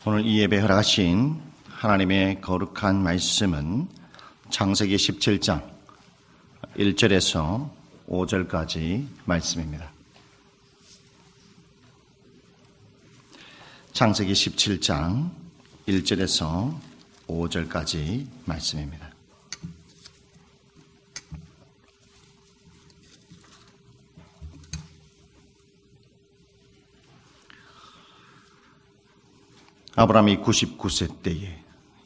오늘 이 예배 허락하신 하나님의 거룩한 말씀은 창세기 17장 1절에서 5절까지 말씀입니다. 창세기 17장 1절에서 5절까지 말씀입니다. 아브라함이 99세 때에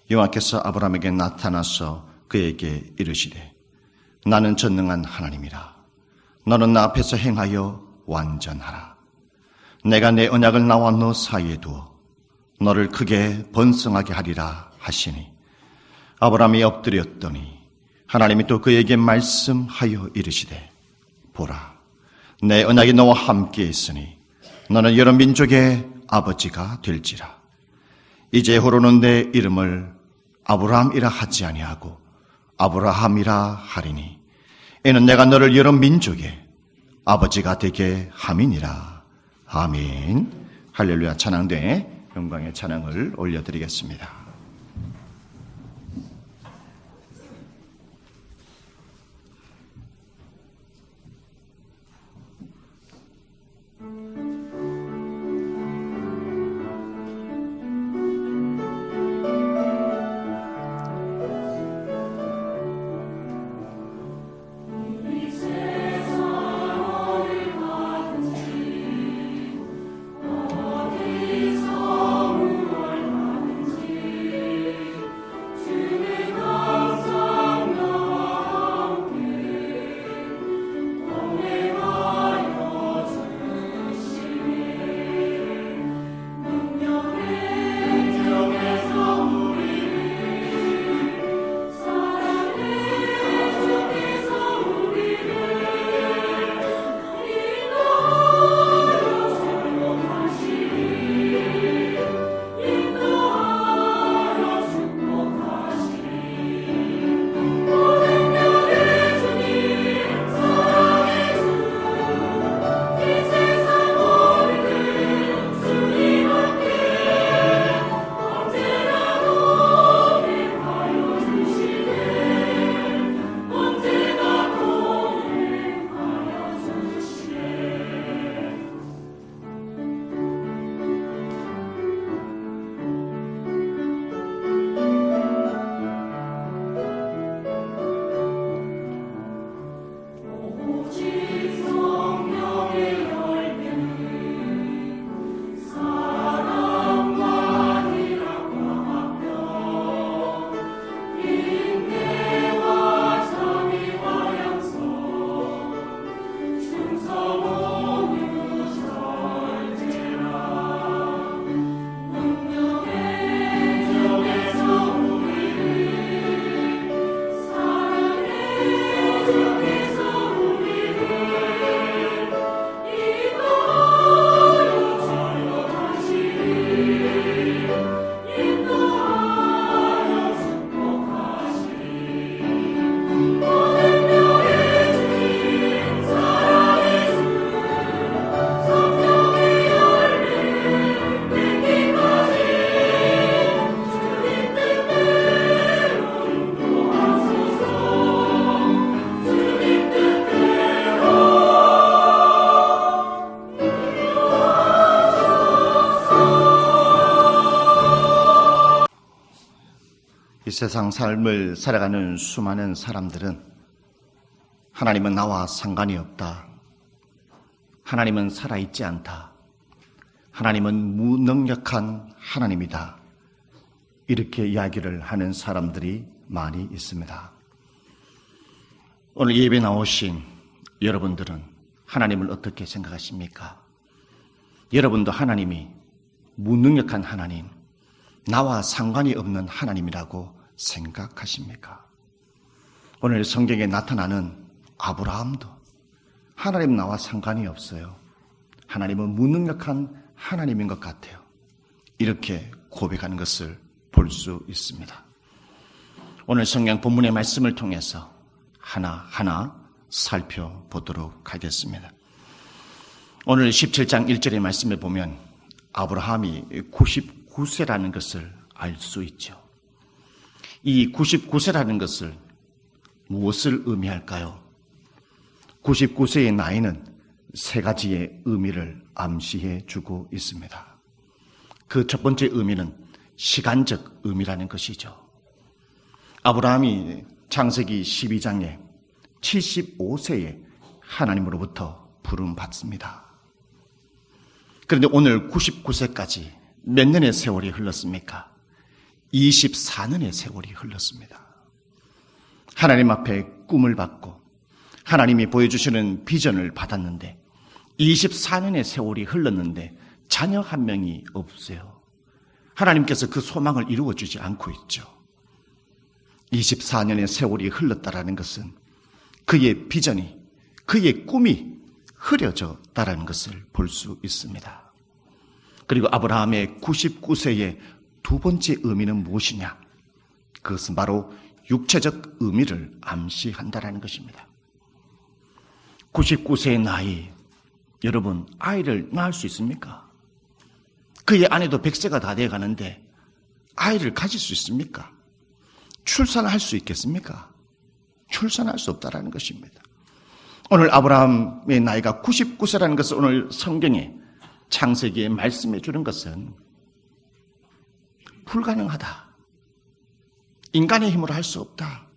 여호와께서 아브라함에게 나타나서 그에게 이르시되 나는 전능한 하나님이라. 너는 나 앞에서 행하여 완전하라. 내가 내 언약을 나와 너 사이에 두어 너를 크게 번성하게 하리라 하시니 아브라함이 엎드렸더니 하나님이 또 그에게 말씀하여 이르시되 보라, 내 언약이 너와 함께 있으니 너는 여러 민족의 아버지가 될지라. 이제후로는 내 이름을 아브라함이라 하지 아니하고 아브라함이라 하리니 이는 내가 너를 여러 민족의 아버지가 되게 함이니라. 아멘. 할렐루야. 찬양대에 영광의 찬양을 올려드리겠습니다. 이 세상 삶을 살아가는 수많은 사람들은 하나님은 나와 상관이 없다. 하나님은 살아있지 않다. 하나님은 무능력한 하나님이다. 이렇게 이야기를 하는 사람들이 많이 있습니다. 오늘 예배 나오신 여러분들은 하나님을 어떻게 생각하십니까? 여러분도 하나님이 무능력한 하나님, 나와 상관이 없는 하나님이라고 생각하십니까? 오늘 성경에 나타나는 아브라함도 하나님 나와 상관이 없어요. 하나님은 무능력한 하나님인 것 같아요. 이렇게 고백하는 것을 볼 수 있습니다. 오늘 성경 본문의 말씀을 통해서 하나하나 살펴보도록 하겠습니다. 오늘 17장 1절의 말씀에 보면 아브라함이 99 99세라는 것을 알 수 있죠. 이 99세라는 것을 무엇을 의미할까요? 99세의 나이는 세 가지의 의미를 암시해 주고 있습니다. 그 첫 번째 의미는 시간적 의미라는 것이죠. 아브라함이 창세기 12장에 75세에 하나님으로부터 부름받습니다. 그런데 오늘 99세까지 몇 년의 세월이 흘렀습니까? 24년의 세월이 흘렀습니다. 하나님 앞에 꿈을 받고 하나님이 보여주시는 비전을 받았는데 24년의 세월이 흘렀는데 자녀 한 명이 없어요. 하나님께서 그 소망을 이루어주지 않고 있죠. 24년의 세월이 흘렀다라는 것은 그의 비전이, 그의 꿈이 흐려졌다라는 것을 볼 수 있습니다. 그리고 아브라함의 99세의 두 번째 의미는 무엇이냐? 그것은 바로 육체적 의미를 암시한다라는 것입니다. 99세의 나이, 여러분 아이를 낳을 수 있습니까? 그의 아내도 100세가 다 되어 가는데 아이를 가질 수 있습니까? 출산할 수 있겠습니까? 출산할 수 없다라는 것입니다. 오늘 아브라함의 나이가 99세라는 것을 오늘 성경에 창세기에 말씀해 주는 것은 불가능하다. 인간의 힘으로 할 수 없다.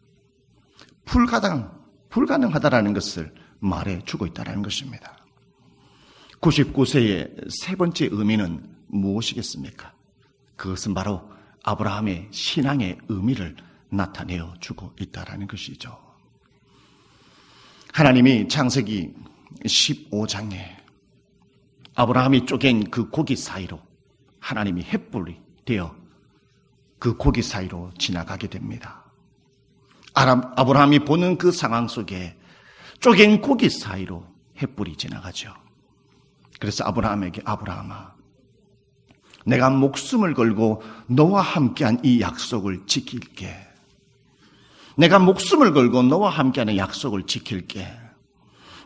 불가능하다라는 것을 말해 주고 있다는 것입니다. 99세의 세 번째 의미는 무엇이겠습니까? 그것은 바로 아브라함의 신앙의 의미를 나타내어 주고 있다는 것이죠. 하나님이 창세기 15장에 아브라함이 쪼갠 그 고기 사이로 하나님이 횃불이 되어 그 고기 사이로 지나가게 됩니다. 아브라함이 보는 그 상황 속에 쪼갠 고기 사이로 횃불이 지나가죠. 그래서 아브라함에게 아브라함아, 내가 목숨을 걸고 너와 함께한 이 약속을 지킬게. 내가 목숨을 걸고 너와 함께하는 약속을 지킬게.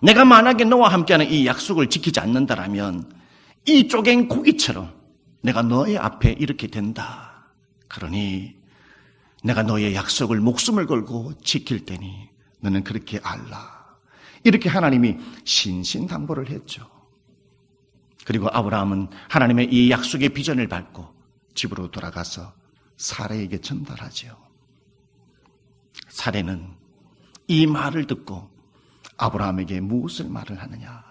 내가 만약에 너와 함께하는 이 약속을 지키지 않는다라면 이 쪼갠 고기처럼 내가 너의 앞에 이렇게 된다. 그러니 내가 너의 약속을 목숨을 걸고 지킬 테니 너는 그렇게 알라. 이렇게 하나님이 신신당부를 했죠. 그리고 아브라함은 하나님의 이 약속의 비전을 밟고 집으로 돌아가서 사라에게 전달하죠. 사라는 이 말을 듣고 아브라함에게 무엇을 말을 하느냐?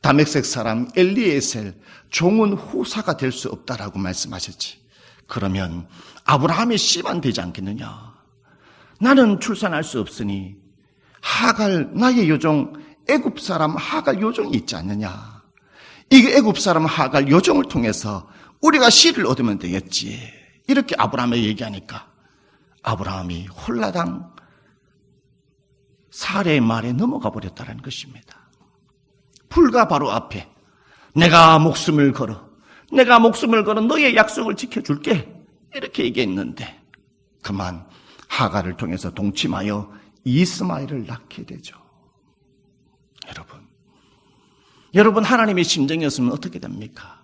다메섹 사람 엘리에셀 종은 후사가 될 수 없다라고 말씀하셨지. 그러면 아브라함의 씨만 되지 않겠느냐? 나는 출산할 수 없으니 하갈 나의 요종 애굽 사람 하갈 요종이 있지 않느냐? 이 애굽 사람 하갈 요종을 통해서 우리가 씨를 얻으면 되겠지. 이렇게 아브라함에게 얘기하니까 아브라함이 홀라당 사례의 말에 넘어가 버렸다는 것입니다. 불과 바로 앞에 내가 목숨을 걸어 너의 약속을 지켜줄게 이렇게 얘기했는데 그만 하갈을 통해서 동침하여 이스마엘을 낳게 되죠. 여러분 하나님의 심정이었으면 어떻게 됩니까?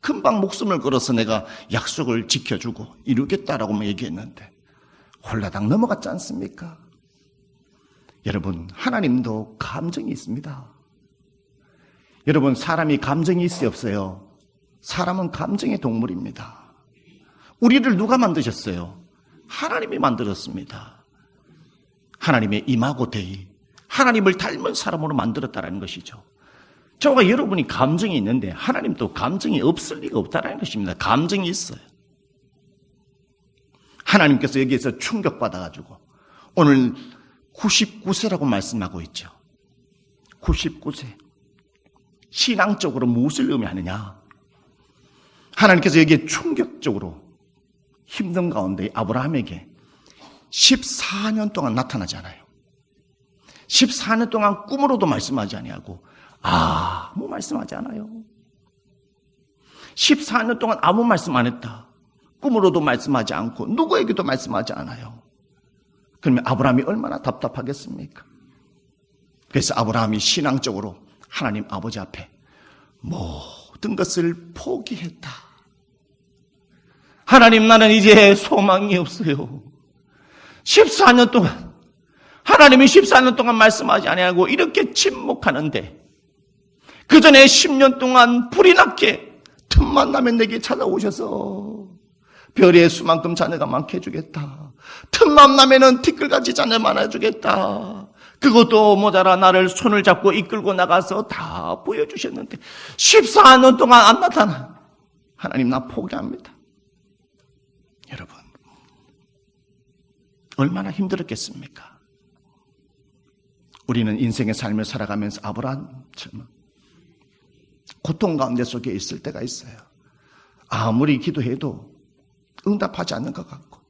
금방 목숨을 걸어서 내가 약속을 지켜주고 이루겠다라고 얘기했는데 홀라당 넘어갔지 않습니까? 여러분 하나님도 감정이 있습니다. 여러분 사람이 감정이 있어요 없어요? 사람은 감정의 동물입니다. 우리를 누가 만드셨어요? 하나님이 만들었습니다. 하나님의 이마고 데이, 하나님을 닮은 사람으로 만들었다는 것이죠. 저와 여러분이 감정이 있는데 하나님도 감정이 없을 리가 없다는 것입니다. 감정이 있어요. 하나님께서 여기에서 충격받아가지고 오늘 99세라고 말씀하고 있죠. 99세. 신앙적으로 무엇을 의미하느냐? 하나님께서 여기에 충격적으로 힘든 가운데 아브라함에게 14년 동안 나타나지 않아요. 14년 동안 꿈으로도 말씀하지 아니하고 아무 말씀하지 않아요. 14년 동안 아무 말씀 안 했다. 꿈으로도 말씀하지 않고 누구에게도 말씀하지 않아요. 그러면 아브라함이 얼마나 답답하겠습니까? 그래서 아브라함이 신앙적으로 하나님 아버지 앞에 모든 것을 포기했다. 하나님, 나는 이제 소망이 없어요. 14년 동안 하나님이 14년 동안 말씀하지 아니하고 이렇게 침묵하는데 그 전에 10년 동안 불이 났게 틈만 나면 내게 찾아오셔서 별의 수만큼 자녀가 많게 해주겠다. 틈만 나면은 티끌같이 자녀 많아주겠다. 그것도 모자라 나를 손을 잡고 이끌고 나가서 다 보여주셨는데 14년 동안 안 나타나. 하나님, 나 포기합니다. 여러분, 얼마나 힘들었겠습니까? 우리는 인생의 삶을 살아가면서 아브라함처럼 고통 가운데 속에 있을 때가 있어요. 아무리 기도해도 응답하지 않는 것 같고,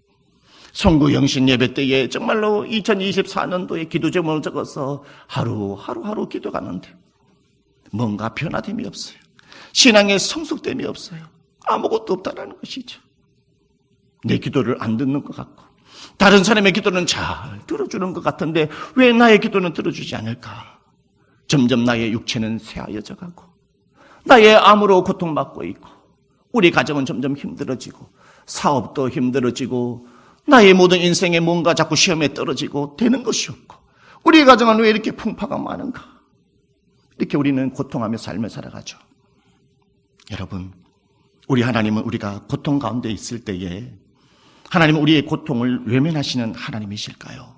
송구 영신 예배 때에 정말로 2024년도에 기도 제목을 적어서 하루 기도가는데 뭔가 변화됨이 없어요. 신앙의 성숙됨이 없어요. 아무것도 없다라는 것이죠. 내 기도를 안 듣는 것 같고, 다른 사람의 기도는 잘 들어주는 것 같은데 왜 나의 기도는 들어주지 않을까? 점점 나의 육체는 쇠하여져 가고, 나의 암으로 고통받고 있고, 우리 가정은 점점 힘들어지고, 사업도 힘들어지고, 나의 모든 인생에 뭔가 자꾸 시험에 떨어지고 되는 것이 없고, 우리 가정은 왜 이렇게 풍파가 많은가? 이렇게 우리는 고통하며 삶을 살아가죠. 여러분, 우리 하나님은 우리가 고통 가운데 있을 때에 하나님은 우리의 고통을 외면하시는 하나님이실까요?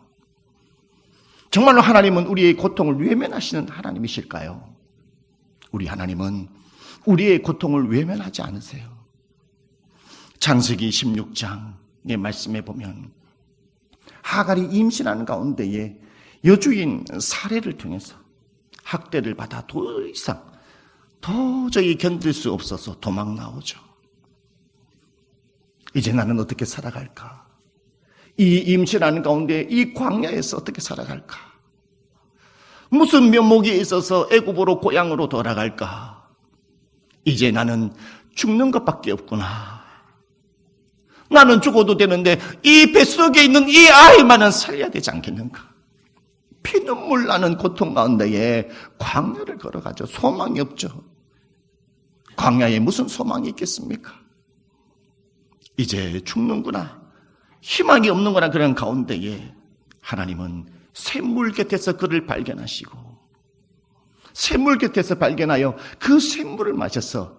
정말로 하나님은 우리의 고통을 외면하시는 하나님이실까요? 우리 하나님은 우리의 고통을 외면하지 않으세요. 창세기 16장의 말씀에 보면 하갈이 임신하는 가운데에 여주인 사례를 통해서 학대를 받아 더 이상 도저히 견딜 수 없어서 도망 나오죠. 이제 나는 어떻게 살아갈까? 이 임신하는 가운데 이 광야에서 어떻게 살아갈까? 무슨 면목이 있어서 애굽으로 고향으로 돌아갈까? 이제 나는 죽는 것밖에 없구나. 나는 죽어도 되는데 이 뱃속에 있는 이 아이만은 살려야 되지 않겠는가? 피눈물 나는 고통 가운데에 광야를 걸어가죠. 소망이 없죠. 광야에 무슨 소망이 있겠습니까? 이제 죽는구나, 희망이 없는구나, 그런 가운데에 하나님은 샘물 곁에서 그를 발견하시고, 샘물 곁에서 발견하여 그 샘물을 마셔서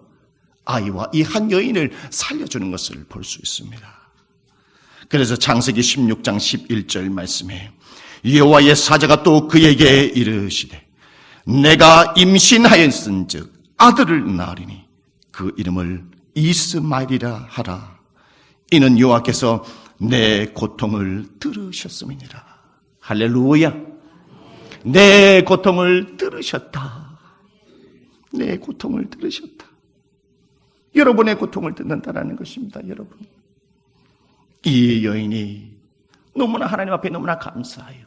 아이와 이 한 여인을 살려주는 것을 볼 수 있습니다. 그래서 창세기 16장 11절 말씀에 여호와의 사자가 또 그에게 이르시되 내가 임신하였은즉 아들을 낳으리니 그 이름을 이스마엘이라 하라. 이는 여호와께서 내 고통을 들으셨음이니라. 할렐루야. 내 고통을 들으셨다. 내 고통을 들으셨다. 여러분의 고통을 듣는다라는 것입니다. 여러분, 이 여인이 너무나 하나님 앞에 너무나 감사해요.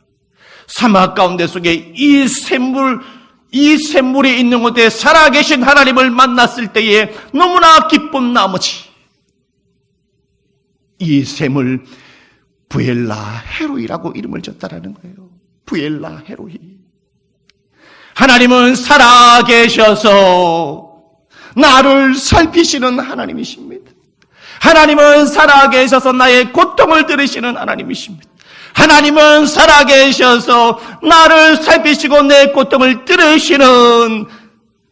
사막 가운데 속에 이 샘물이 있는 곳에 살아계신 하나님을 만났을 때에 너무나 기쁜 나머지 이 샘을 부엘라 헤로이라고 이름을 졌다라는 거예요. 부엘라 헤로이. 하나님은 살아계셔서 나를 살피시는 하나님이십니다. 하나님은 살아계셔서 나의 고통을 들으시는 하나님이십니다. 하나님은 살아계셔서 나를 살피시고 내 고통을 들으시는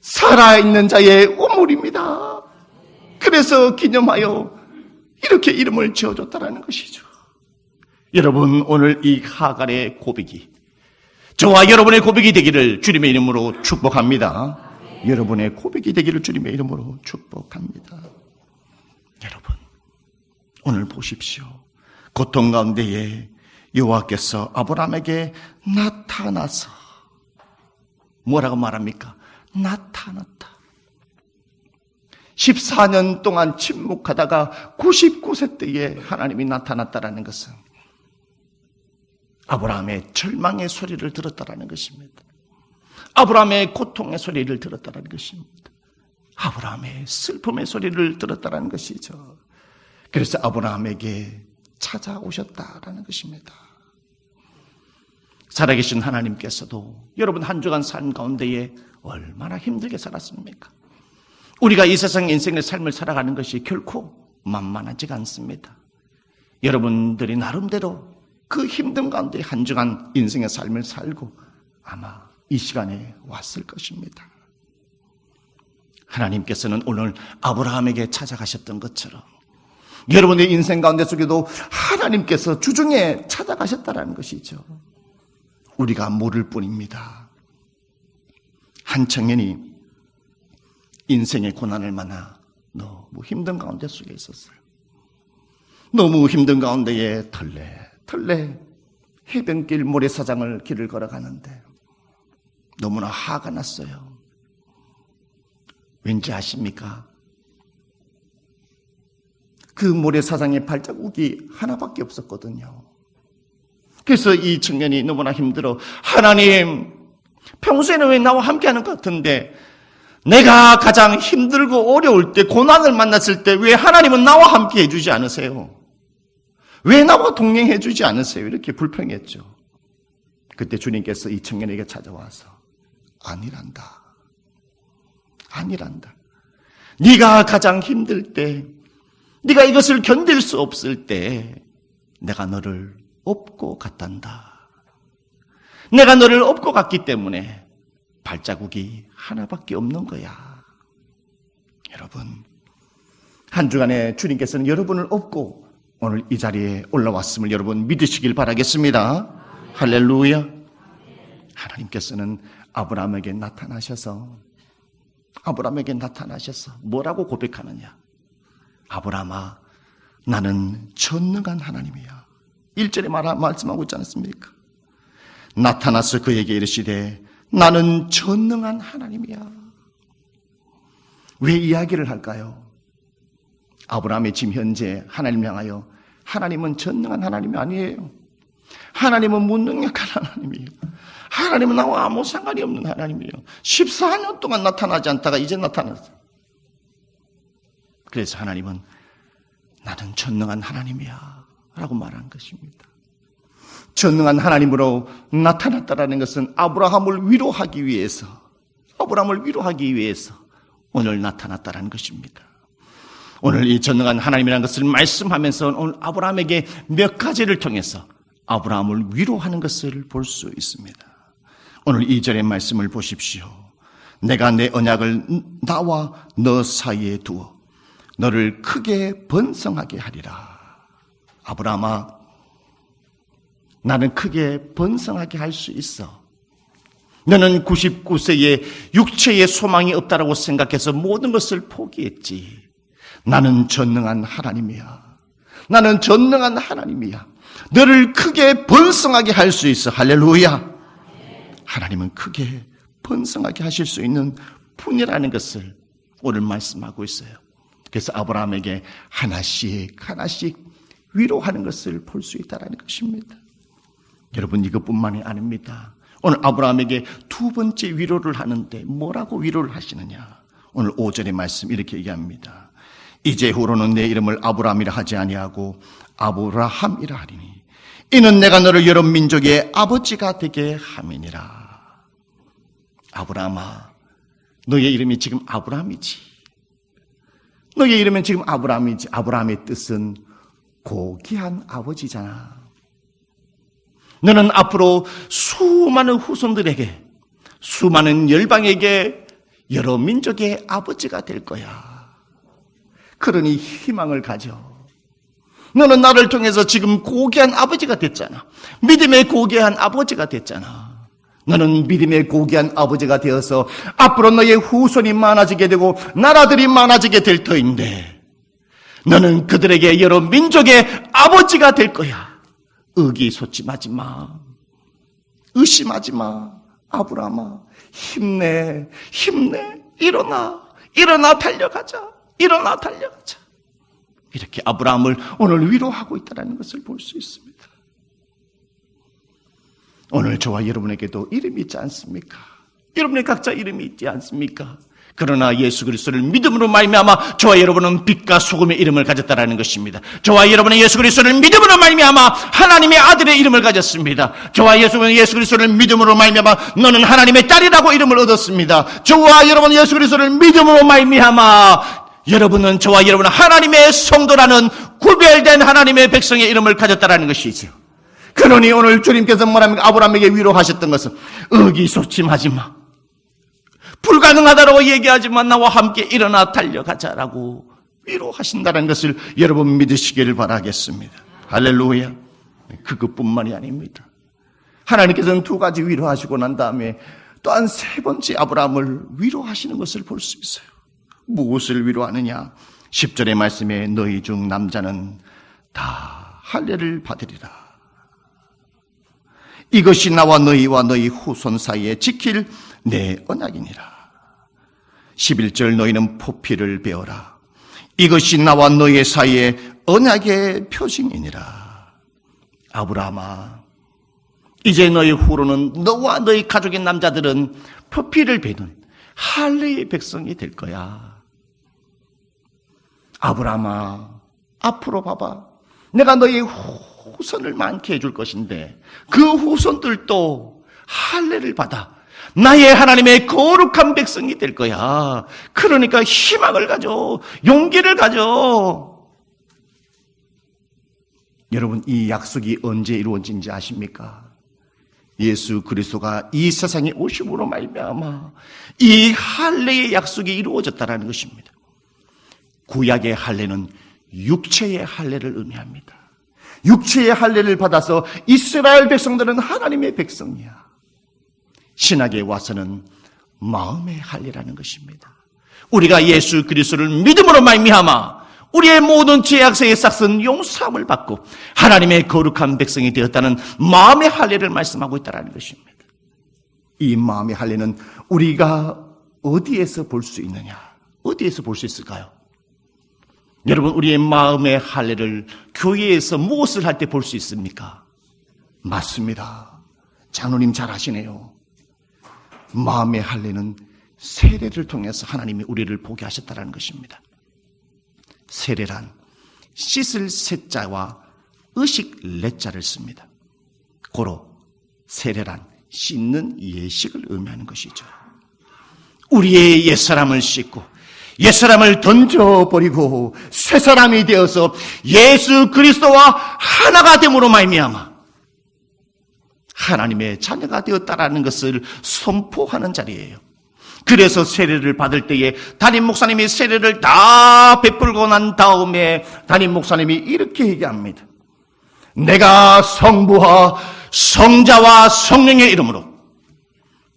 살아있는 자의 우물입니다. 그래서 기념하여 이렇게 이름을 지어줬다라는 것이죠. 여러분, 오늘 이 하갈의 고백이 저와 여러분의 고백이 되기를 주님의 이름으로 축복합니다. 여러분의 고백이 되기를 주님의 이름으로 축복합니다. 여러분, 오늘 보십시오. 고통 가운데에 여호와께서 아브라함에게 나타나서 뭐라고 말합니까? 나타났다. 14년 동안 침묵하다가 99세 때에 하나님이 나타났다라는 것은 아브라함의 절망의 소리를 들었다라는 것입니다. 아브라함의 고통의 소리를 들었다라는 것입니다. 아브라함의 슬픔의 소리를 들었다라는 것이죠. 그래서 아브라함에게 찾아오셨다라는 것입니다. 살아계신 하나님께서도 여러분 한 주간 삶 가운데에 얼마나 힘들게 살았습니까? 우리가 이 세상 인생의 삶을 살아가는 것이 결코 만만하지가 않습니다. 여러분들이 나름대로 그 힘든 가운데 한 주간 인생의 삶을 살고 아마 이 시간에 왔을 것입니다. 하나님께서는 오늘 아브라함에게 찾아가셨던 것처럼 여러분의 인생 가운데 속에도 하나님께서 주중에 찾아가셨다는 것이죠. 우리가 모를 뿐입니다. 한 청년이 인생의 고난을 만나 너무 힘든 가운데 속에 있었어요. 너무 힘든 가운데에 털레 해변길 모래사장을 길을 걸어가는데 너무나 화가 났어요. 왠지 아십니까? 그 모래사장에 발자국이 하나밖에 없었거든요. 그래서 이 청년이 너무나 힘들어 하나님, 평소에는 왜 나와 함께하는 것 같은데 내가 가장 힘들고 어려울 때 고난을 만났을 때 왜 하나님은 나와 함께 해주지 않으세요? 왜 나와 동행해 주지 않으세요? 이렇게 불평했죠. 그때 주님께서 이 청년에게 찾아와서 아니란다. 네가 가장 힘들 때, 네가 이것을 견딜 수 없을 때 내가 너를 업고 갔단다. 내가 너를 업고 갔기 때문에 발자국이 하나밖에 없는 거야. 여러분, 한 주간에 주님께서는 여러분을 업고 오늘 이 자리에 올라왔음을 여러분 믿으시길 바라겠습니다. 할렐루야. 하나님께서는 아브라함에게 나타나셔서 뭐라고 고백하느냐? 아브라함아, 나는 전능한 하나님이야. 1절에 말씀하고 있지 않습니까? 나타나서 그에게 이르시되 나는 전능한 하나님이야. 왜 이야기를 할까요? 아브라함이 지금 현재 하나님을 향하여 하나님은 전능한 하나님이 아니에요. 하나님은 무능력한 하나님이에요. 하나님은 나와 아무 상관이 없는 하나님이에요. 14년 동안 나타나지 않다가 이제 나타났어요. 그래서 하나님은 나는 전능한 하나님이야 라고 말한 것입니다. 전능한 하나님으로 나타났다라는 것은 아브라함을 위로하기 위해서 오늘 나타났다라는 것입니다. 오늘 이 전능한 하나님이라는 것을 말씀하면서 오늘 아브라함에게 몇 가지를 통해서 아브라함을 위로하는 것을 볼 수 있습니다. 오늘 2절의 말씀을 보십시오. 내가 내 언약을 나와 너 사이에 두어 너를 크게 번성하게 하리라. 아브라함아, 나는 크게 번성하게 할 수 있어. 너는 99세에 육체의 소망이 없다라고 생각해서 모든 것을 포기했지. 나는 전능한 하나님이야. 너를 크게 번성하게 할 수 있어. 할렐루야. 하나님은 크게 번성하게 하실 수 있는 분이라는 것을 오늘 말씀하고 있어요. 그래서 아브라함에게 하나씩 위로하는 것을 볼 수 있다는 것입니다. 여러분, 이것뿐만이 아닙니다. 오늘 아브라함에게 두 번째 위로를 하는데 뭐라고 위로를 하시느냐? 오늘 5절의 말씀 이렇게 얘기합니다. 이제후로는 내 이름을 아브라함이라 하지 아니하고 아브라함이라 하리니 이는 내가 너를 여러 민족의 아버지가 되게 함이니라. 아브라함아, 너의 이름이 지금 아브라함이지. 너의 이름은 지금 아브라함이지. 아브라함의 뜻은 고귀한 아버지잖아. 너는 앞으로 수많은 후손들에게, 수많은 열방에게 여러 민족의 아버지가 될 거야. 그러니 희망을 가져. 너는 나를 통해서 지금 고귀한 아버지가 됐잖아. 믿음의 고귀한 아버지가 됐잖아. 너는 믿음의 고귀한 아버지가 되어서 앞으로 너의 후손이 많아지게 되고 나라들이 많아지게 될 터인데 너는 그들에게 여러 민족의 아버지가 될 거야. 의기소침하지 마. 의심하지 마. 아브라함아, 힘내. 일어나 달려가자. 이렇게 아브라함을 오늘 위로하고 있다는 것을 볼 수 있습니다. 오늘 저와 여러분에게도 이름이 있지 않습니까? 여러분의 각자 이름이 있지 않습니까? 그러나 예수 그리스도를 믿음으로 말미암아 저와 여러분은 빛과 소금의 이름을 가졌다라는 것입니다. 저와 여러분은 예수 그리스도를 믿음으로 말미암아 하나님의 아들의 이름을 가졌습니다. 저와 여러분은 예수 그리스도를 믿음으로 말미암아 너는 하나님의 딸이라고 이름을 얻었습니다. 저와 여러분은 예수 그리스도를 믿음으로 말미암아 여러분은, 저와 여러분은 하나님의 성도라는 구별된 하나님의 백성의 이름을 가졌다라는 것이죠. 그러니 오늘 주님께서 뭐랍니까? 아브라함에게 위로하셨던 것은 의기소침하지 마. 불가능하다고 얘기하지만 나와 함께 일어나 달려가자라고 위로하신다는 것을 여러분 믿으시기를 바라겠습니다. 할렐루야. 그것뿐만이 아닙니다. 하나님께서는 두 가지 위로하시고 난 다음에 또한 세 번째 아브라함을 위로하시는 것을 볼 수 있어요. 무엇을 위로하느냐? 10절의 말씀에 너희 중 남자는 다 할례를 받으리라. 이것이 나와 너희와 너희 후손 사이에 지킬 내 언약이니라. 11절 너희는 포피를 베어라. 이것이 나와 너희 사이에 언약의 표징이니라. 아브라함아, 이제 너희 후로는 너와 너희 가족의 남자들은 포피를 베는 할례의 백성이 될 거야. 아브라함아, 앞으로 봐봐. 내가 너희 후손을 많게 해줄 것인데 그 후손들도 할례를 받아 나의 하나님의 거룩한 백성이 될 거야. 그러니까 희망을 가져, 용기를 가져. 여러분, 이 약속이 언제 이루어진지 아십니까? 예수 그리스도가 이 세상에 오심으로 말미암아 이 할례의 약속이 이루어졌다는 것입니다. 구약의 할례는 육체의 할례를 의미합니다. 육체의 할례를 받아서 이스라엘 백성들은 하나님의 백성이야. 신약에 와서는 마음의 할례라는 것입니다. 우리가 예수 그리스도를 믿음으로 말미암아 우리의 모든 죄악의 싹은 용서함을 받고 하나님의 거룩한 백성이 되었다는 마음의 할례를 말씀하고 있다는 것입니다. 이 마음의 할례는 우리가 어디에서 볼 수 있느냐? 어디에서 볼 수 있을까요? 여러분, 우리의 마음의 할례를 교회에서 무엇을 할 때 볼 수 있습니까? 맞습니다. 장로님 잘 아시네요. 마음의 할례는 세례를 통해서 하나님이 우리를 보게 하셨다는 것입니다. 세례란 씻을 세자와 의식 레자를 씁니다. 고로 세례란 씻는 예식을 의미하는 것이죠. 우리의 옛사람을 씻고 옛사람을 던져버리고 새사람이 되어서 예수 그리스도와 하나가 됨으로 말미암아 하나님의 자녀가 되었다라는 것을 선포하는 자리예요. 그래서 세례를 받을 때에 담임 목사님이 세례를 다 베풀고 난 다음에 담임 목사님이 이렇게 얘기합니다. 내가 성부와 성자와 성령의 이름으로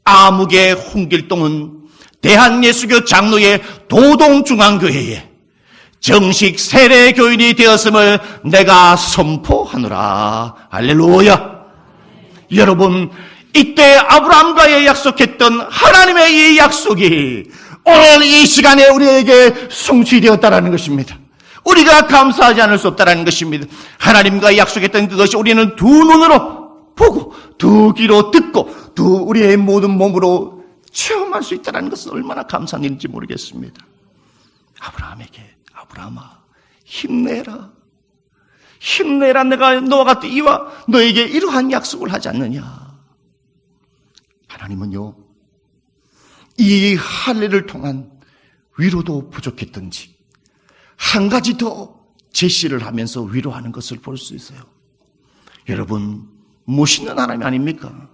아무개 홍길동은 대한예수교 장로의 도동중앙교회에 정식 세례교인이 되었음을 내가 선포하노라. 할렐루야. 여러분, 이때 아브라함과의 약속했던 하나님의 이 약속이 오늘 이 시간에 우리에게 성취되었다는 것입니다. 우리가 감사하지 않을 수 없다는 것입니다. 하나님과 약속했던 그것이 우리는 두 눈으로 보고 두 귀로 듣고 우리의 모든 몸으로 체험할 수 있다는 것은 얼마나 감사한 일인지 모르겠습니다. 아브라함에게, 아브라함아, 힘내라. 힘내라. 내가 너와 같은 이와 너에게 이러한 약속을 하지 않느냐. 하나님은요, 이 할례를 통한 위로도 부족했던지 한 가지 더 제시를 하면서 위로하는 것을 볼 수 있어요. 여러분, 멋있는 하나님 아닙니까?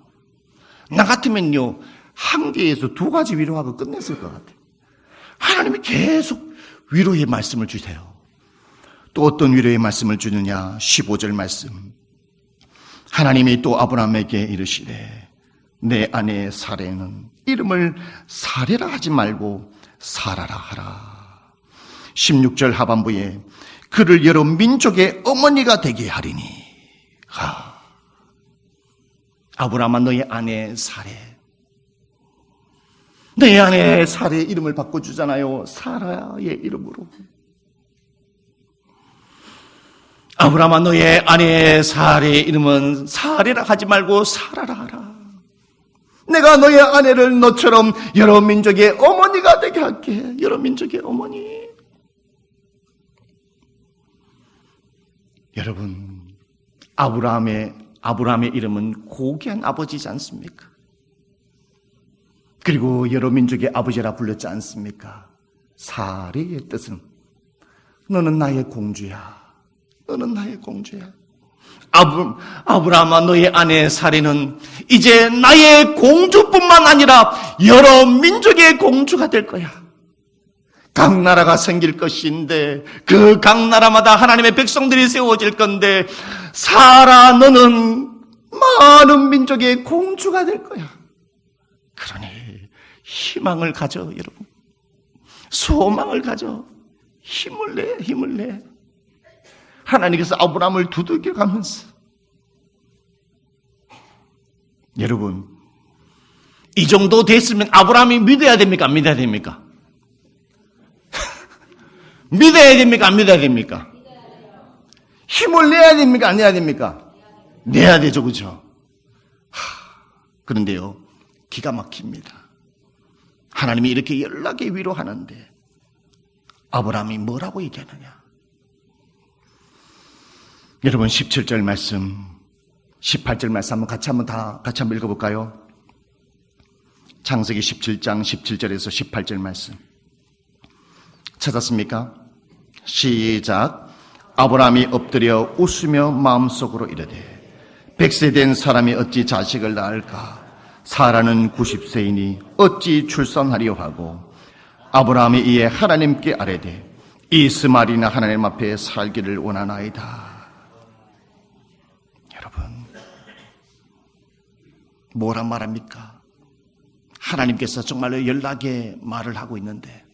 나 같으면요, 한 개에서 두 가지 위로하고 끝냈을 것 같아요. 하나님이 계속 위로의 말씀을 주세요. 또 어떤 위로의 말씀을 주느냐? 15절 말씀. 하나님이 또 아브라함에게 이르시되 내 아내 사레는 이름을 사레라 하지 말고 사라라 하라. 16절 하반부에 그를 여러 민족의 어머니가 되게 하리니. 아브라함아, 너의 아내 사레. 너의 아내 사레의 이름을 바꿔주잖아요. 사라의 이름으로. 아브라함아, 너의 아내 사레의 이름은 사레라 하지 말고 사라라 하라. 내가 너의 아내를 너처럼 여러 민족의 어머니가 되게 할게. 여러 민족의 어머니. 여러분, 아브라함의 이름은 고귀한 아버지지 않습니까? 그리고 여러 민족의 아버지라 불렸지 않습니까? 사레의 뜻은 너는 나의 공주야. 너는 나의 공주야. 아브라함아, 너의 아내 사례는 이제 나의 공주뿐만 아니라 여러 민족의 공주가 될 거야. 각 나라가 생길 것인데 그 각 나라마다 하나님의 백성들이 세워질 건데 사라, 너는 많은 민족의 공주가 될 거야. 그러니 희망을 가져, 여러분. 소망을 가져. 힘을 내. 하나님께서 아브라함을 두들겨가면서, 여러분, 이 정도 됐으면 아브라함이 믿어야 됩니까? 안 믿어야 됩니까? 믿어야 됩니까? 안 믿어야 됩니까? 힘을 내야 됩니까? 안 내야 됩니까? 내야 되죠, 그죠? 그런데요, 기가 막힙니다. 하나님이 이렇게 연락에 위로하는데 아브라함이 뭐라고 얘기하느냐? 여러분, 17절 말씀, 18절 말씀 한번 같이 한번 읽어볼까요? 창세기 17장 17절에서 18절 말씀 찾았습니까? 시작. 아브라함이 엎드려 웃으며 마음속으로 이르되 100세 된 사람이 어찌 자식을 낳을까? 사라는 90세이니 어찌 출산하려 하고, 아브라함이 이에 하나님께 아뢰되 이스마엘이나 하나님 앞에 살기를 원하나이다. 여러분, 뭐란 말합니까? 하나님께서 정말로 연락의 말을 하고 있는데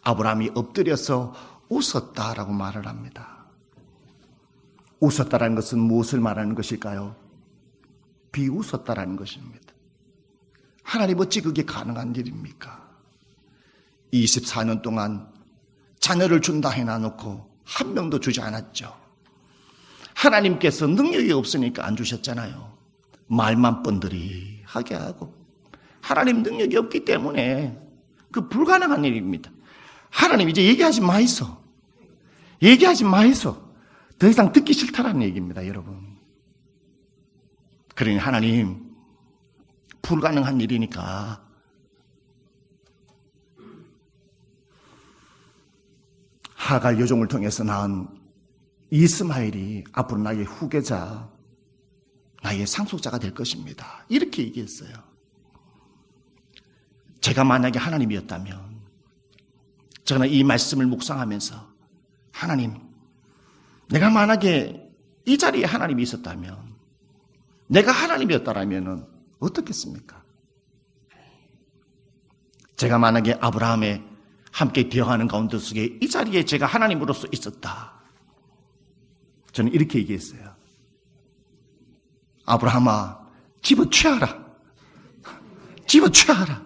아브라함이 엎드려서 웃었다라고 말을 합니다. 웃었다라는 것은 무엇을 말하는 것일까요? 비웃었다라는 것입니다. 하나님, 어찌 그게 가능한 일입니까? 24년 동안 자녀를 준다 해놔놓고 한 명도 주지 않았죠. 하나님께서 능력이 없으니까 안 주셨잖아요. 말만 뻔들이 하게 하고, 하나님 능력이 없기 때문에 그 불가능한 일입니다. 하나님, 이제 얘기하지 마이소. 얘기하지 마이소. 더 이상 듣기 싫다라는 얘기입니다, 여러분. 그러니 하나님, 불가능한 일이니까 하갈 여종을 통해서 낳은 이스마엘이 앞으로 나의 후계자, 나의 상속자가 될 것입니다. 이렇게 얘기했어요. 제가 만약에 하나님이었다면, 저는 이 말씀을 묵상하면서, 하나님, 내가 만약에 이 자리에 하나님이 있었다면, 내가 하나님이었다라면 어떻겠습니까? 제가 만약에 아브라함에 함께 대화하는 가운데 속에 이 자리에 제가 하나님으로서 있었다. 저는 이렇게 얘기했어요. 아브라함아, 집어취하라. 집어취하라.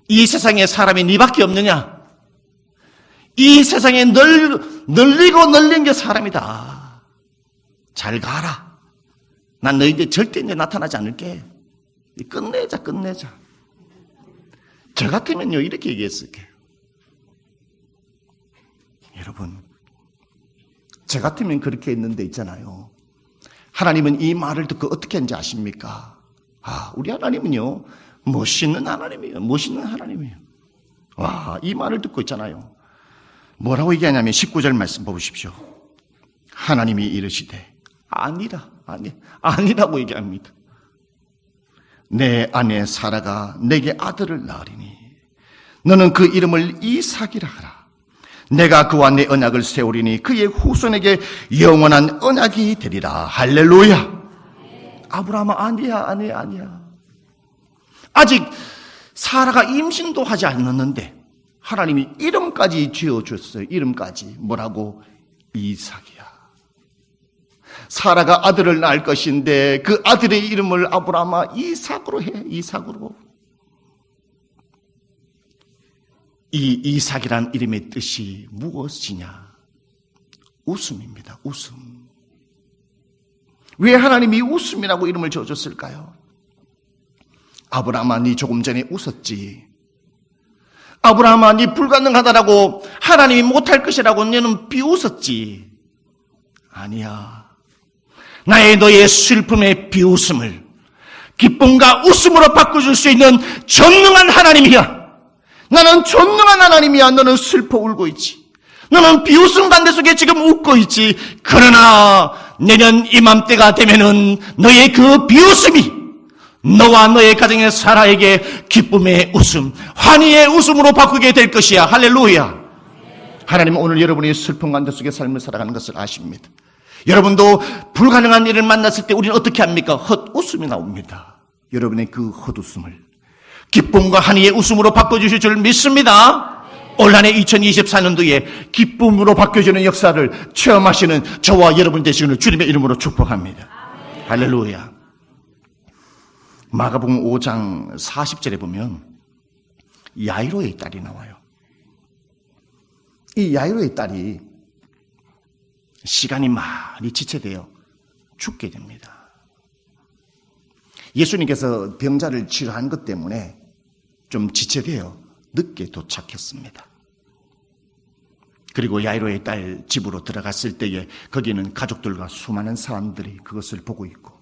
이 세상에 사람이 네밖에 없느냐? 이 세상에 널리고 널린 게 사람이다. 잘 가라. 난 너희들 절대 이제 나타나지 않을게. 끝내자. 저 같으면요, 이렇게 얘기했을 거예요. 여러분, 저 같으면 그렇게 했는데 있잖아요. 하나님은 이 말을 듣고 어떻게 했는지 아십니까? 우리 하나님은요, 멋있는 하나님이에요. 멋있는 하나님이에요. 와, 이 말을 듣고 있잖아요. 뭐라고 얘기하냐면 19절 말씀 보십시오. 하나님이 이르시되 아니라고 얘기합니다. 내 아내 사라가 내게 아들을 낳으리니 너는 그 이름을 이삭이라 하라. 내가 그와 내 언약을 세우리니 그의 후손에게 영원한 언약이 되리라. 할렐루야. 아브라함아, 아니야. 아직 사라가 임신도 하지 않았는데 하나님이 이름까지 지어줬어요. 이름까지. 뭐라고? 이삭이야. 사라가 아들을 낳을 것인데 그 아들의 이름을 아브라함아 이삭으로 해. 이삭으로. 이 이삭이란 이름의 뜻이 무엇이냐? 웃음입니다. 웃음. 왜 하나님이 웃음이라고 이름을 지어줬을까요? 아브라함아, 니 조금 전에 웃었지. 아브라함아, 니 불가능하다라고, 하나님이 못할 것이라고 너는 비웃었지. 아니야. 너의 슬픔의 비웃음을 기쁨과 웃음으로 바꿔줄 수 있는 전능한 하나님이야. 나는 전능한 하나님이야. 너는 슬퍼 울고 있지. 너는 비웃음 반대 속에 지금 웃고 있지. 그러나 내년 이맘때가 되면은 너의 그 비웃음이 너와 너의 가정의 사라에게 기쁨의 웃음, 환희의 웃음으로 바꾸게 될 것이야. 할렐루야. 하나님은 오늘 여러분이 슬픈 관대 속에 삶을 살아가는 것을 아십니다. 여러분도 불가능한 일을 만났을 때 우리는 어떻게 합니까? 헛웃음이 나옵니다. 여러분의 그 헛웃음을 기쁨과 한의의 웃음으로 바꿔주실 줄 믿습니다. 올 한해 2024년도에 기쁨으로 바뀌어지는 역사를 체험하시는 저와 여러분 되시기를 주님의 이름으로 축복합니다. 할렐루야. 마가복음 5장 40절에 보면 야이로의 딸이 나와요. 이 야이로의 딸이 시간이 많이 지체되어 죽게 됩니다. 예수님께서 병자를 치료한 것 때문에 좀 지체되어 늦게 도착했습니다. 그리고 야이로의 딸 집으로 들어갔을 때에 거기는 가족들과 수많은 사람들이 그것을 보고 있고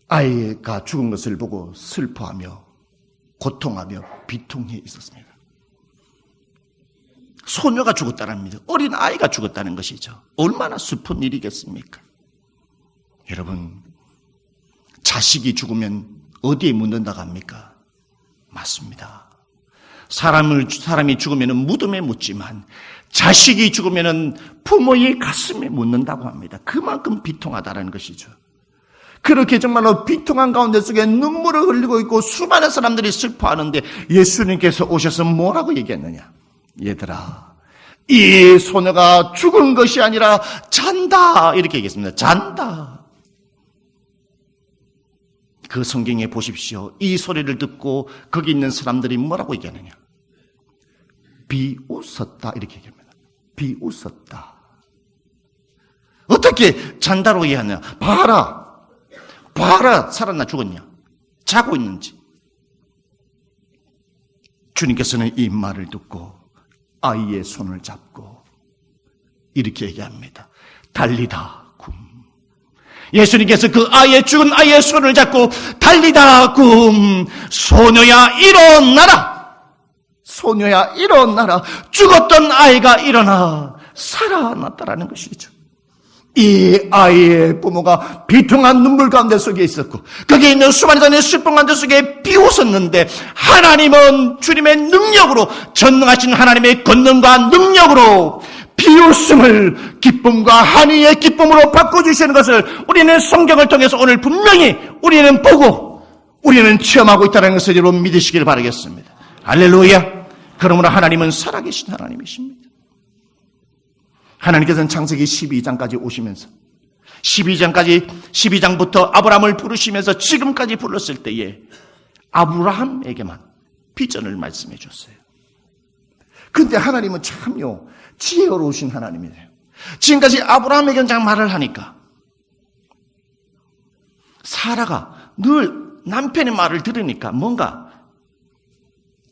아이가 죽은 것을 보고 슬퍼하며 고통하며 비통해 있었습니다. 소녀가 죽었다랍니다. 어린 아이가 죽었다는 것이죠. 얼마나 슬픈 일이겠습니까? 여러분, 자식이 죽으면 어디에 묻는다고 합니까? 맞습니다. 사람이 죽으면 무덤에 묻지만 자식이 죽으면 부모의 가슴에 묻는다고 합니다. 그만큼 비통하다는 것이죠. 그렇게 정말로 비통한 가운데 속에 눈물을 흘리고 있고 수많은 사람들이 슬퍼하는데 예수님께서 오셔서 뭐라고 얘기했느냐? 얘들아, 이 소녀가 죽은 것이 아니라 잔다 이렇게 얘기했습니다. 잔다. 그 성경에 보십시오. 이 소리를 듣고 거기 있는 사람들이 뭐라고 얘기하느냐? 비웃었다 이렇게 얘기합니다. 비웃었다. 어떻게 잔다로 얘기하냐? 봐라 살았나 죽었냐? 자고 있는지. 주님께서는 이 말을 듣고 아이의 손을 잡고 이렇게 얘기합니다. 달리다 굼. 예수님께서 그 죽은 아이의 손을 잡고 달리다 굼. 소녀야 일어나라. 소녀야 일어나라. 죽었던 아이가 일어나 살아났다라는 것이죠. 이 아이의 부모가 비통한 눈물 가운데 속에 있었고 거기에 있는 수많은 사람의 슬픈 가운데 속에 비웃었는데 하나님은 주님의 능력으로 전능하신 하나님의 권능과 능력으로 비웃음을 기쁨과 한의의 기쁨으로 바꿔주시는 것을 우리는 성경을 통해서 오늘 분명히 우리는 보고 우리는 체험하고 있다는 것을 여러분 믿으시길 바라겠습니다. 할렐루야. 그러므로 하나님은 살아계신 하나님이십니다. 하나님께서는 창세기 12장까지 오시면서 12장부터 아브라함을 부르시면서 지금까지 불렀을 때에 아브라함에게만 비전을 말씀해 줬어요. 그런데 하나님은 참요 지혜로우신 하나님이세요. 지금까지 아브라함에게 그냥 말을 하니까 사라가 늘 남편의 말을 들으니까 뭔가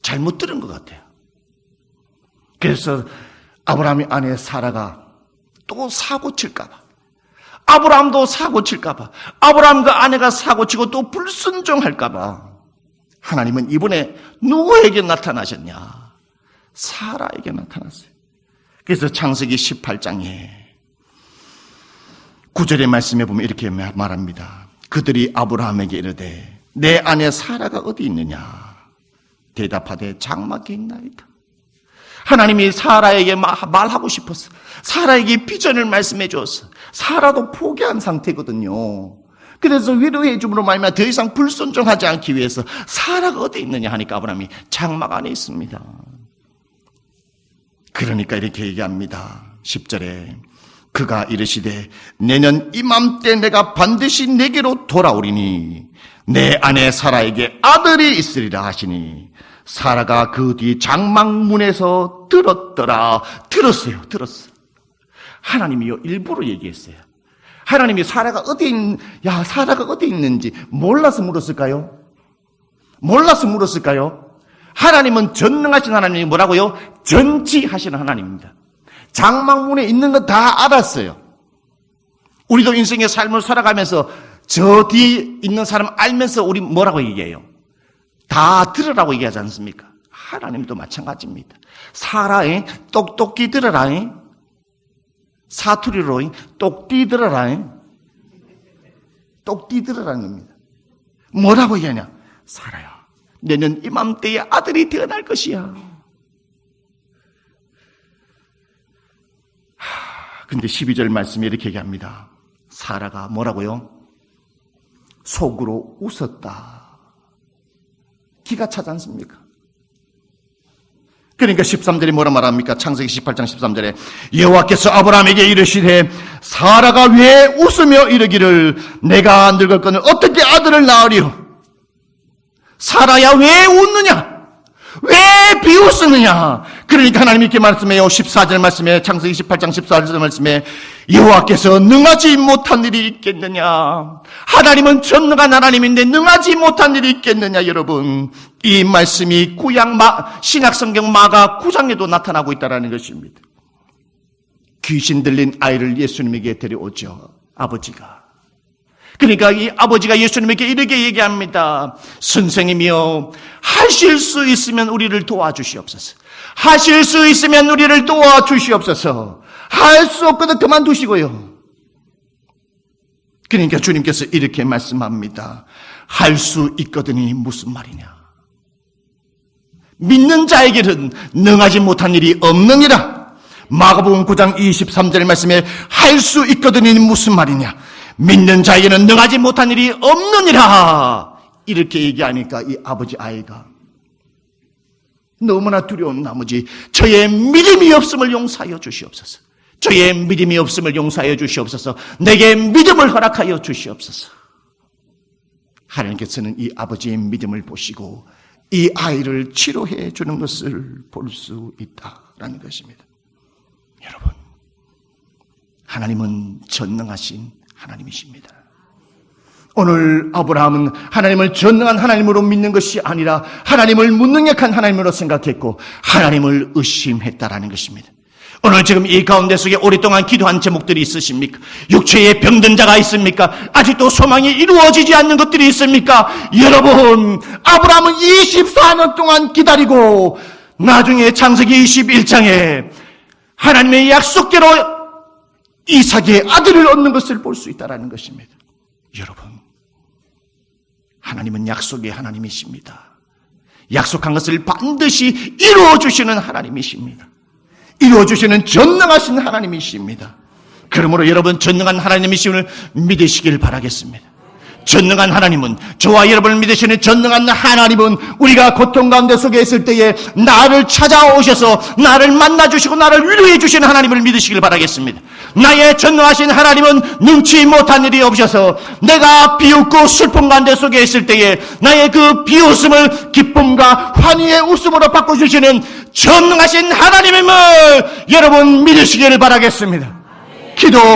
잘못 들은 것 같아요. 그래서 아브라함의 아내 사라가 또 사고 칠까봐, 아브라함도 사고 칠까봐, 아브라함과 아내가 사고 치고 또 불순종할까봐 하나님은 이번에 누구에게 나타나셨냐? 사라에게 나타났어요. 그래서 창세기 18장에 9절의 말씀에 보면 이렇게 말합니다. 그들이 아브라함에게 이르되 내 아내 사라가 어디 있느냐? 대답하되 장막에 있나이다. 하나님이 사라에게 말하고 싶었어. 사라에게 비전을 말씀해 줬어. 사라도 포기한 상태거든요. 그래서 위로해 줌으로 말미암아 더 이상 불순종하지 않기 위해서 사라가 어디 있느냐 하니까 아브라함이 장막 안에 있습니다. 그러니까 이렇게 얘기합니다. 10절에 그가 이르시되 내년 이맘때 내가 반드시 내게로 돌아오리니 내 아내 사라에게 아들이 있으리라 하시니 사라가 그 뒤 장막문에서 들었더라. 들었어요. 하나님이요 일부러 얘기했어요. 하나님이 사라가 어디 있는지 몰라서 물었을까요? 하나님은 전능하신 하나님이 뭐라고요? 전지하시는 하나님입니다. 장막문에 있는 건 다 알았어요. 우리도 인생의 삶을 살아가면서 저 뒤에 있는 사람 알면서 우리 뭐라고 얘기해요? 다 들으라고 얘기하지 않습니까? 하나님도 마찬가지입니다. 사라에 똑똑히 들어라. 사투리로 똑띠 들어라. 똑띠 들어라는 겁니다. 뭐라고 얘기하냐? 사라야, 내년 이맘때에 아들이 태어날 것이야. 근데 12절 말씀에 이렇게 얘기합니다. 사라가 뭐라고요? 속으로 웃었다. 기가 차지 않습니까? 그러니까 13절에 뭐라 말합니까? 창세기 18장 13절에 여호와께서 아브라함에게 이르시되 사라가 왜 웃으며 이르기를 내가 늙었거늘 어떻게 아들을 낳으리요? 사라야 왜 웃느냐? 왜 비웃으느냐? 그러니까 하나님이 이렇게 말씀해요. 14절 말씀에, 창세기 18장 14절 말씀에 여호와께서 능하지 못한 일이 있겠느냐? 하나님은 전능한 하나님인데 능하지 못한 일이 있겠느냐? 여러분, 이 말씀이 구약 신약성경 마가 9장에도 나타나고 있다는 것입니다. 귀신 들린 아이를 예수님에게 데려오죠, 아버지가. 그러니까 이 아버지가 예수님에게 이렇게 얘기합니다. 선생님이여, 하실 수 있으면 우리를 도와주시옵소서. 하실 수 있으면 우리를 도와주시옵소서. 할 수 없거든 그만두시고요. 그러니까 주님께서 이렇게 말씀합니다. 할 수 있거든이 무슨 말이냐? 믿는 자에게는 능하지 못한 일이 없느니라. 마가복음 9장 23절 말씀에 할 수 있거든이 무슨 말이냐? 믿는 자에게는 능하지 못한 일이 없느니라. 이렇게 얘기하니까 이 아버지 아이가 너무나 두려운 나머지 저의 믿음이 없음을 용서하여 주시옵소서. 저의 믿음이 없음을 용서하여 주시옵소서. 내게 믿음을 허락하여 주시옵소서. 하나님께서는 이 아버지의 믿음을 보시고 이 아이를 치료해 주는 것을 볼 수 있다라는 것입니다. 여러분, 하나님은 전능하신 하나님이십니다. 오늘 아브라함은 하나님을 전능한 하나님으로 믿는 것이 아니라 하나님을 무능력한 하나님으로 생각했고 하나님을 의심했다라는 것입니다. 오늘 지금 이 가운데 속에 오랫동안 기도한 제목들이 있으십니까? 육체에 병든 자가 있습니까? 아직도 소망이 이루어지지 않는 것들이 있습니까? 여러분, 아브라함은 24년 동안 기다리고 나중에 창세기 21장에 하나님의 약속대로 이삭의 아들을 얻는 것을 볼 수 있다는 것입니다. 여러분, 하나님은 약속의 하나님이십니다. 약속한 것을 반드시 이루어주시는 하나님이십니다. 이루어주시는 전능하신 하나님이십니다. 그러므로 여러분, 전능한 하나님이심을 믿으시길 바라겠습니다. 전능한 하나님은, 저와 여러분을 믿으시는 전능한 하나님은 우리가 고통 가운데 속에 있을 때에 나를 찾아오셔서 나를 만나주시고 나를 위로해 주시는 하나님을 믿으시길 바라겠습니다. 나의 전능하신 하나님은 능치 못한 일이 없어서 내가 비웃고 슬픔 가운데 속에 있을 때에 나의 그 비웃음을 기쁨과 환희의 웃음으로 바꿔주시는 전능하신 하나님임을 여러분 믿으시기를 바라겠습니다. 기도